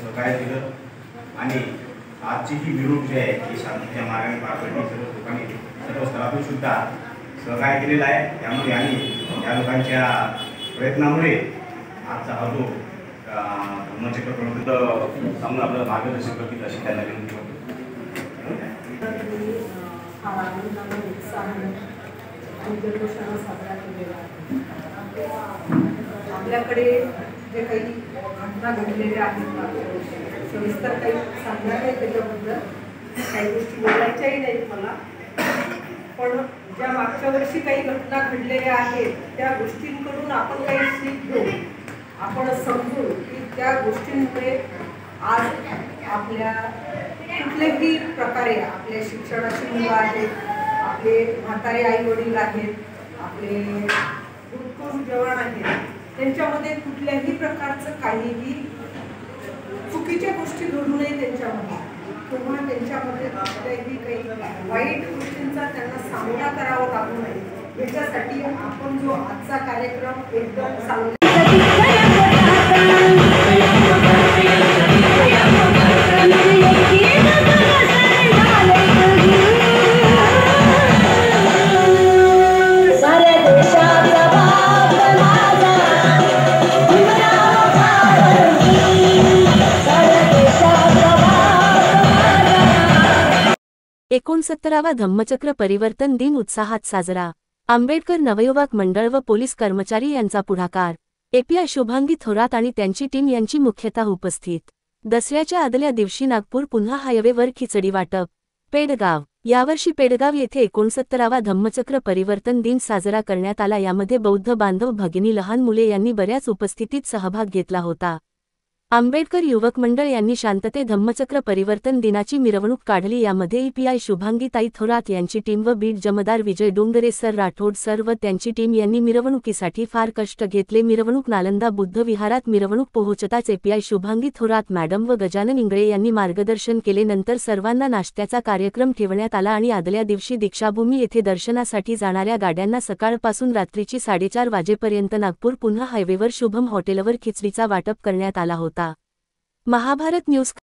सहकार्य केलं आणि आजची ही मिरवणूक जी आहे ती शांततेच्या मार्गाने पार पडली। सर्व लोकांनी सर्व स्तरातून सुद्धा सहकार्य केलेलं आहे। त्यामुळे आणि या लोकांच्या प्रयत्नामुळे आजचा हा जो धम्मचक्र प्रवर्तन सामून आपल्याला मार्गदर्शन करतील अशी त्यांना विनंती करतो। साजरा केलेला आपल्याकडे जे काही घटना घडलेल्या आहेत सविस्तर काही सांगणार नाही त्याच्याबद्दल, काही गोष्टी बोलायच्याही नाहीत मला, पण ज्या मागच्या वर्षी काही घटना घडलेल्या आहेत त्या गोष्टींकडून आपण काही शिक घेऊ, आपण समजू की त्या गोष्टींमुळे आज आपल्या कुठल्याही प्रकारे आपल्या शिक्षणाची मुलं आहेत, आपले म्हातारे आई वडील आहेत, आपले भूतपूर्व जवान आहेत, त्यांच्यामध्ये कुठल्याही प्रकारचं काहीही चुकीच्या गोष्टी घडू नये त्यांच्यामध्ये, किंवा त्यांच्यामध्ये कुठल्याही काही वाईट गोष्टींचा त्यांना सामना करावा लागू नये याच्यासाठी आपण जो आजचा कार्यक्रम एकदम चांगला एकोणसत्तरावा धम्मचक्र परिवर्तन दिन उत्साहात साजरा। आंबेडकर नवयुवक मंडळ व पोलीस कर्मचारी यांचा पुढाकार। एपीआय शुभांगी थोरात आणि त्यांची टीम यांची मुख्यतः उपस्थित। दसऱ्याच्या आदल्या दिवशी नागपूर पुन्हा हायवेवर खिचडी वाटप। पेडगाव। यावर्षी पेडगाव येथे 69वा धम्मचक्र परिवर्तन दिन साजरा करण्यात आला। यामध्ये बौद्ध बांधव भगिनी लहान मुले यांनी बऱ्याच उपस्थितीत सहभाग घेतला होता। आंबेडकर युवक मंडळ यांनी शांतते धम्मचक्र परिवर्तन दिनाची मिरवणूक काढली। यामध्ये ईपीआय शुभांगी ताई थोरात यांची टीम व बीट जमदार विजय डोंगरे सर राठोड सर व त्यांची टीम यांनी मिरवणुकीसाठी फार कष्ट घेतले। मिरवणूक नालंदा बुद्ध विहारात मिरवणूक पोहोचताच ईपीआय शुभांगी थोरात मॅडम व गजानन इंगळे यांनी मार्गदर्शन केले। नंतर सर्वांना नाश्त्याचा कार्यक्रम ठेवण्यात आला आणि आदल्या दिवशी दीक्षाभूमी येथे दर्शनासाठी जाणाऱ्या गाड्यांना सकाळपासून रात्रीची 4:30 वाजेपर्यंत नागपूर पुन्हा हायवेवर शुभम हॉटेलवर खिचडीचा वाटप करण्यात आला होता। महाभारत न्यूज।